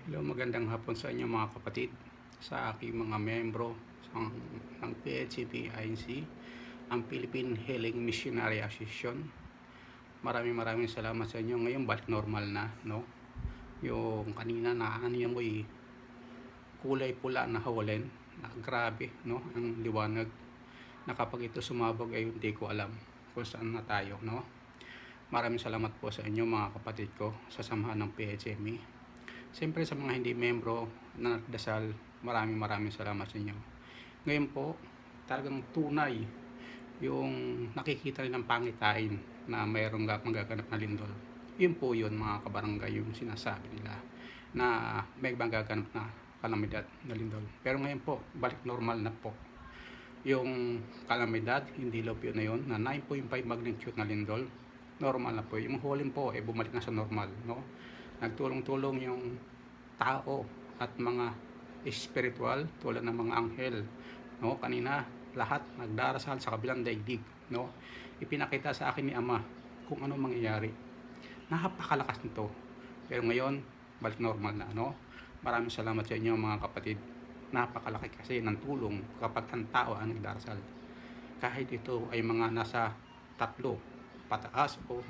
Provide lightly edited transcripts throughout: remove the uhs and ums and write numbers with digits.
Hello, magandang hapon sa inyo mga kapatid, sa aking mga membro ng PHCP INC, ang Philippine Healing Missionary Association. Maraming salamat sa inyo. Ngayon balik normal na, no? Yung kanina naamoy kulay pula na hawalin, na grabe, no? Ang liwanag na kapag ito sumabog ay hindi ko alam kung saan na tayo, no? Maraming salamat po sa inyo mga kapatid ko sa samahan ng PHME. Siyempre sa mga hindi membro na nagdasal, maraming salamat sa inyo. Ngayon po, talagang tunay yung nakikita rin ng pangitain na mayroong magaganap na lindol. Yun po yun mga kabarangay, yung sinasabi nila na may magaganap na kalamidad na lindol. Pero ngayon po, balik normal na po. Yung kalamidad, hindi low yun na yun, na 9.5 magnitude na lindol, normal na po. Yung huling po, bumalik na sa normal, no? Nagtulong-tulong yung tao at mga spiritual tulad ng mga anghel, no? Kanina lahat nagdarasal sa kabilang daigdig, no? Ipinakita sa akin ni Ama kung ano mangyayari. Napakalakas nito. Pero ngayon balik normal na, no? Maraming salamat sa inyo mga kapatid. Napakalaki kasi ng tulong kapag ang tao ang nagdarasal. Kahit ito ay mga nasa 3 pataas o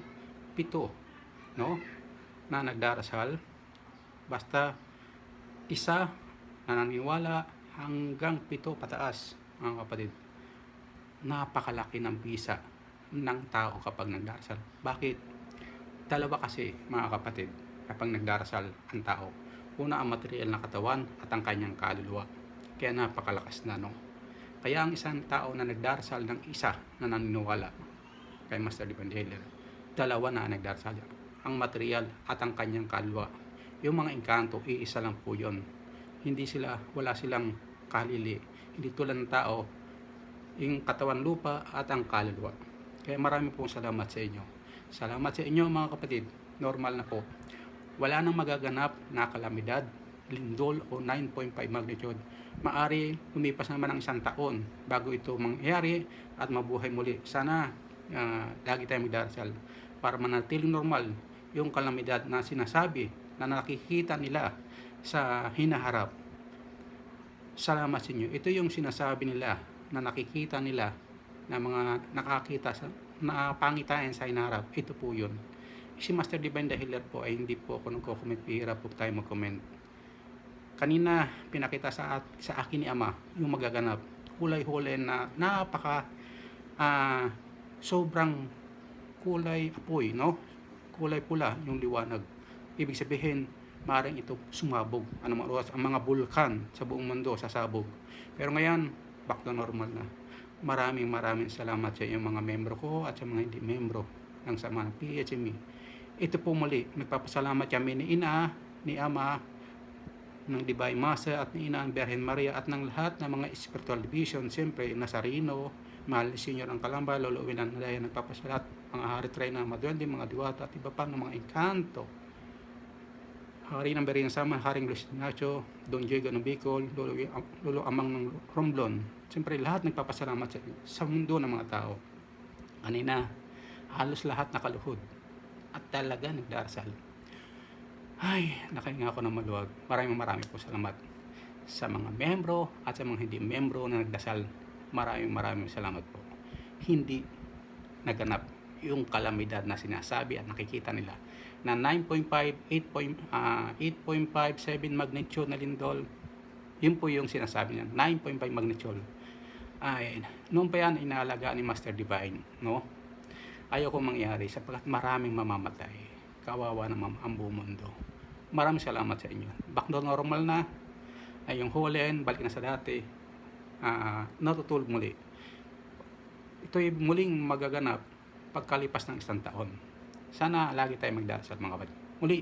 7, no, na nagdarasal, basta isa na naniniwala hanggang 7 pataas mga kapatid, napakalaki ng bisa ng tao kapag nagdarasal. Bakit? Dalawa kasi mga kapatid kapag nagdarasal ang tao. Una, ang material na katawan at ang kanyang kaluluwa. Kaya napakalakas na, no? Kaya ang isang tao na nagdarasal ng isa na naniniwala kay Master Divine Healer, dalawa na nagdarasal, ang material at ang kanyang kaluluwa. Yung mga engkanto, iisa lang po yun. Wala silang kalili. Hindi tulad ng tao, yung katawan lupa at ang kaluluwa. Kaya marami pong salamat sa inyo. Salamat sa inyo mga kapatid. Normal na po. Wala nang magaganap na kalamidad, lindol o 9.5 magnitude. Maari lumipas naman ng 1 taon bago ito mangyari at mabuhay muli. Sana lagi tayong magdarasal para manatiling normal yung kalamidad na sinasabi na nakikita nila sa hinaharap. Salamat sa inyo. Ito yung sinasabi nila na nakikita nila na mga nakakita sa pangitain sa hinaharap. Ito po yun. Si Master Divine Healer po ay hindi po ako nagko-comment. Pihirap po tayo mag-comment. Kanina pinakita sa akin ni Ama yung magaganap. Kulay-hulay na napaka sobrang kulay apoy, no? Kulay pula yung liwanag. Ibig sabihin, maaaring ito sumabog. Ang mga bulkan sa buong mundo sasabog. Pero ngayon, back to normal na. Maraming salamat sa inyong mga membro ko at sa mga hindi membro ng samahan ng PHME. Ito po muli, nagpapasalamat kami ni Ina, ni Ama, ng Divine Masa at ni Ina ang Birhen Maria at ng lahat ng mga spiritual division. Siyempre, Nazareno, Mahal ni Senyor ang Kalamba, Lolo Winan Malaya, nagpapasalat, mga hari Trina, Maduende, mga diwata at iba pa ng mga engkanto. Hari ng Berina Sama, Haring Luis Ignacio, Don Diego ng Bicol, Lolo Amang ng Romblon. Siyempre lahat nagpapasalamat sa mundo ng mga tao. Kanina, halos lahat nakaluhod at talaga nagdarasal. Ay, nakahinga ako ng maluwag. Maraming po salamat sa mga membro at sa mga hindi membro na nagdasal. Maraming salamat po. Hindi naganap yung kalamidad na sinasabi at nakikita nila na 9.5, 8.5, 7 magnitude na lindol. Yun po yung sinasabi niya, 9.5 magnitude. Ay, noon pa yan inaalagaan ni Master Divine, no? Ayaw kong mangyari sapagkat maraming mamamatay. Kawawa naman ang buong mundo. Maraming salamat sa inyo. Back to normal na. Ay, yung hulen, balik na sa dati. Natutulog muli. Ito'y muling magaganap pagkalipas ng 1 taon. Sana lagi tayo magdasal mga kapatid. Muli,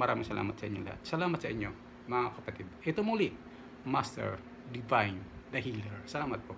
maraming salamat sa inyo lahat. Salamat sa inyo mga kapatid. Ito muli, Master Divine the Healer. Salamat po.